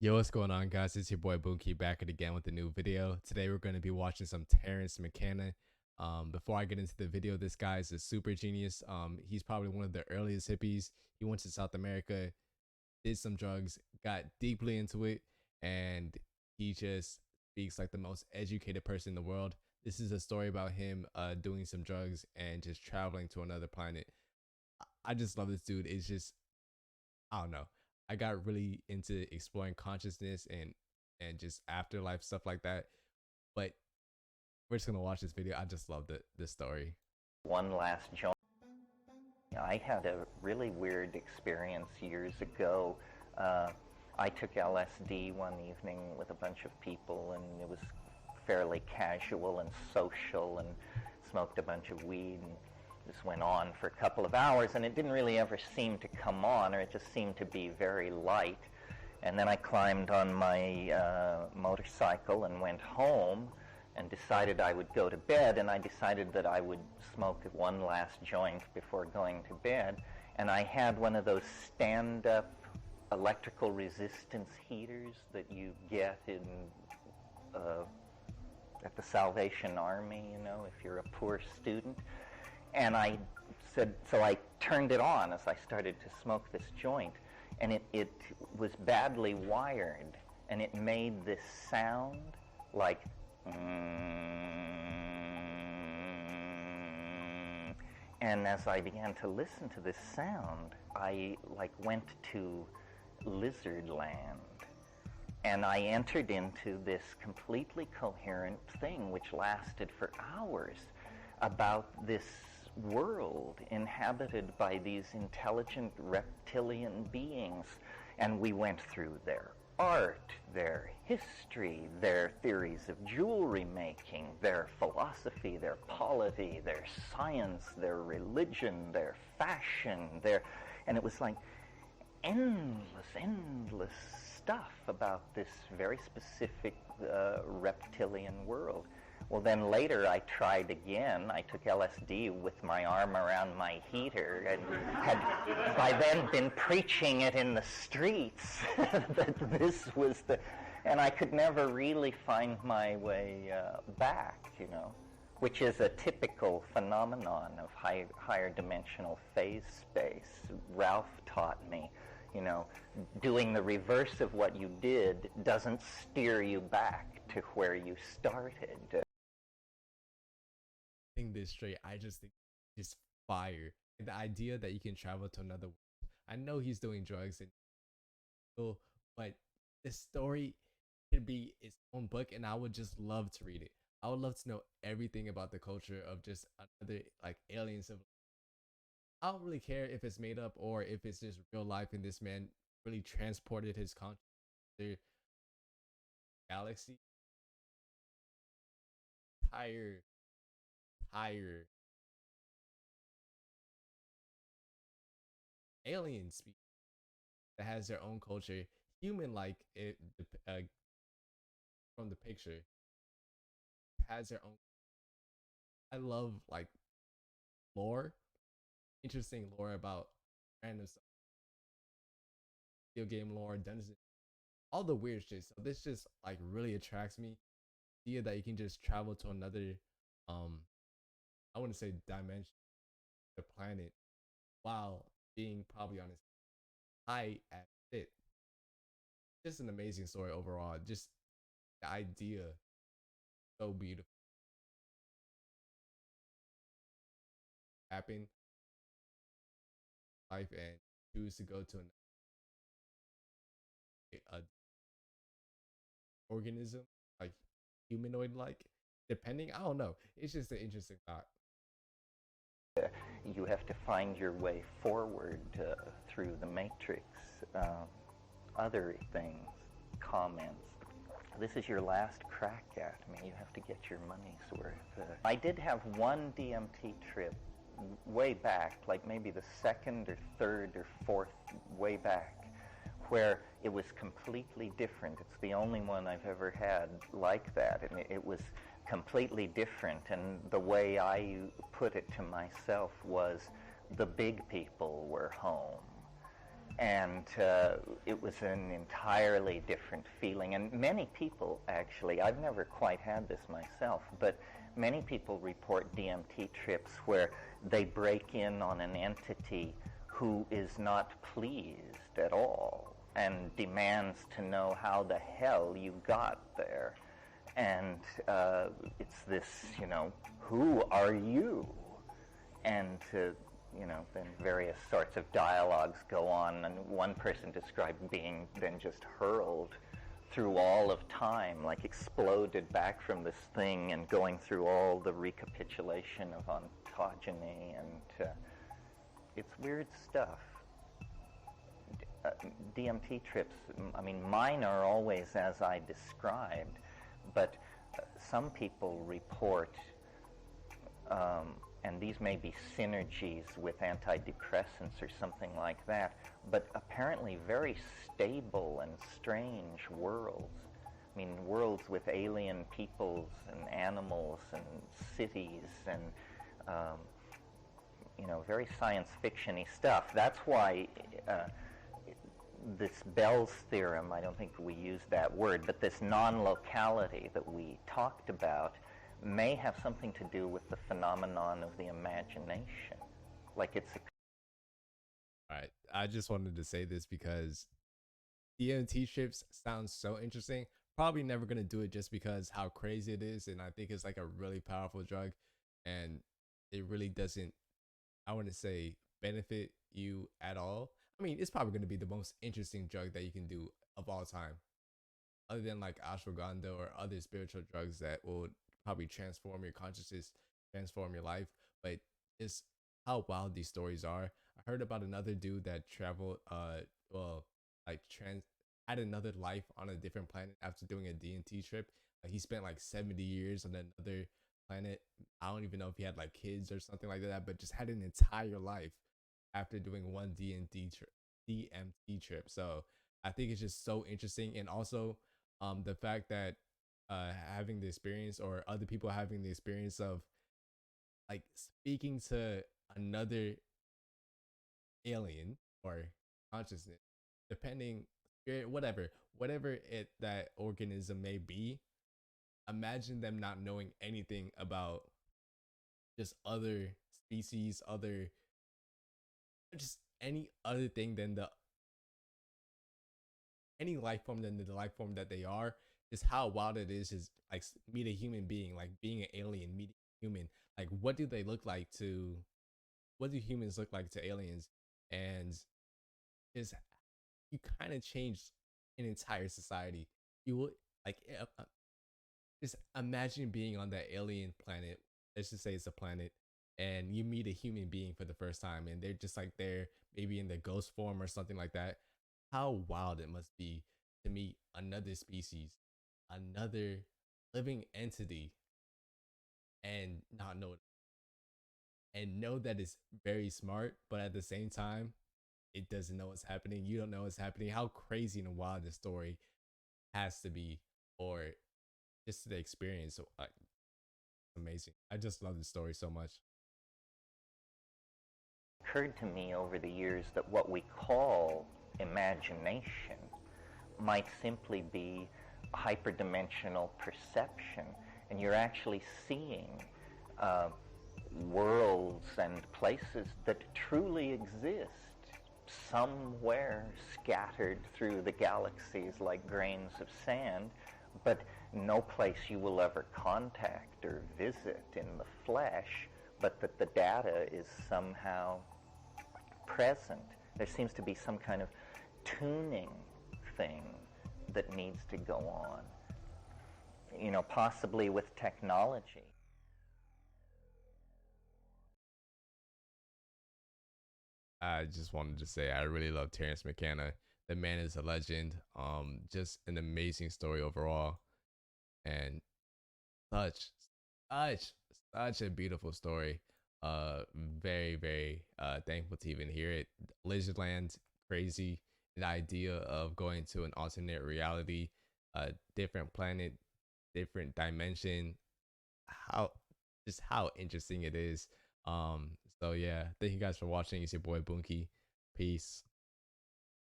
Yo, what's going on, guys? It's your boy Boonky back at again with a new video. Today we're going to be watching some Terence Mckenna. Before I get into the video, this guy is a super genius. He's probably one of the earliest hippies. He went to South America, did some drugs, got deeply into it, and he just speaks like the most educated person in the world. This is a story about him doing some drugs and just traveling to another planet. I just love this dude. It's just, I don't know. I got really into exploring consciousness and just afterlife stuff like that. But we're just gonna watch this video. I just love the story. One last joint. I had a really weird experience years ago. I took LSD one evening with a bunch of people, and it was fairly casual and social, and smoked a bunch of weed, and this went on for a couple of hours, and it didn't really ever seem to come on, or it just seemed to be very light. And then I climbed on my motorcycle and went home and decided I would go to bed, and I decided that I would smoke one last joint before going to bed. And I had one of those stand-up electrical resistance heaters that you get in at the Salvation Army, you know, if you're a poor student. And I said, so I turned it on as I started to smoke this joint, and it was badly wired, and it made this sound like, and as I began to listen to this sound, I went to lizardland, and I entered into this completely coherent thing which lasted for hours about this world inhabited by these intelligent reptilian beings. And we went through their art, their history, their theories of jewelry making, their philosophy, their polity, their science, their religion, their fashion, and it was like endless stuff about this very specific reptilian world. Well, then later I tried again. I took LSD with my arm around my heater and had by then been preaching it in the streets that this was and I could never really find my way back, you know, which is a typical phenomenon of higher dimensional phase space. Ralph taught me, you know, doing the reverse of what you did doesn't steer you back to where you started. This straight, I just think it's fire. And the idea that you can travel to another world. I know he's doing drugs and but this story could be its own book, and I would just love to read it. I would love to know everything about the culture of just another like aliens of. I don't really care if it's made up or if it's just real life and this man really transported his consciousness to galaxy. Higher alien species that has their own culture, human like it from the picture, has their own. I love like lore, interesting lore about random stuff, video game lore, dungeons, all the weird shit. So this just like really attracts me. The idea that you can just travel to another I wouldn't say dimension, the planet, while being probably on its high at it. Just an amazing story overall. Just the idea, so beautiful. Happen life and choose to go to a organism like humanoid like, depending. I don't know. It's just an interesting thought. You have to find your way forward through the matrix. Other things, comments. This is your last crack at me. You have to get your money's worth. I did have one DMT trip way back, like maybe the second or third or fourth way back, where it was completely different. It's the only one I've ever had like that, and it was completely different. And the way I put it to myself was, the big people were home. And it was an entirely different feeling. And many people, actually, I've never quite had this myself, but many people report DMT trips where they break in on an entity who is not pleased at all and demands to know how the hell you got there. And it's this, who are you? And then various sorts of dialogues go on, and one person described being then just hurled through all of time, like exploded back from this thing and going through all the recapitulation of ontogeny, and it's weird stuff. DMT trips, I mean, mine are always as I described, but some people report and these may be synergies with antidepressants or something like that, but apparently very stable and strange worlds. I mean, worlds with alien peoples and animals and cities and, very science fiction-y stuff. That's why this Bell's theorem, I don't think we used that word, but this non-locality that we talked about may have something to do with the phenomenon of the imagination. Like it's a... All right, I just wanted to say this because DMT trips sounds so interesting. Probably never gonna do it just because how crazy it is, and I think it's like a really powerful drug, and it really doesn't, I want to say, benefit you at all. I mean, it's probably gonna be the most interesting drug that you can do of all time, other than like ashwagandha or other spiritual drugs that will probably transform your consciousness, transform your life. But it's how wild these stories are. I heard about another dude that traveled, well, like had another life on a different planet after doing a DMT trip. Like he spent like 70 years on another planet. I don't even know if he had like kids or something like that, but just had an entire life after doing one DMT trip. So I think it's just so interesting, and also the fact that having the experience, or other people having the experience of like speaking to another alien or consciousness, depending spirit, whatever it that organism may be. Imagine them not knowing anything about just other species, other, just any other thing than the any life form than the life form that they are. Is how wild it is like meet a human being, like being an alien, meeting a human. Like what do they look like to, what do humans look like to aliens? And is, you kind of change an entire society. You will, like just imagine being on that alien planet. Let's just say it's a planet, and you meet a human being for the first time, and they're just like there, maybe in the ghost form or something like that. How wild it must be to meet another species, another living entity, and not know it, and know that it's very smart, but at the same time, it doesn't know what's happening. You don't know what's happening. How crazy and wild the story has to be, or just the experience. So, amazing. I just love the story so much. Occurred to me over the years that what we call imagination might simply be hyperdimensional perception, and you're actually seeing worlds and places that truly exist somewhere scattered through the galaxies like grains of sand, but no place you will ever contact or visit in the flesh, but that the data is somehow present. There seems to be some kind of tuning thing that needs to go on, possibly with technology. I just wanted to say I really love Terence McKenna. The man is a legend. Just an amazing story overall, and such, such, such a beautiful story. Very, very thankful to even hear it. Lizardland, crazy. The idea of going to an alternate reality, a different planet, different dimension. How, just how interesting it is. So yeah, thank you guys for watching. It's your boy Bunky. Peace.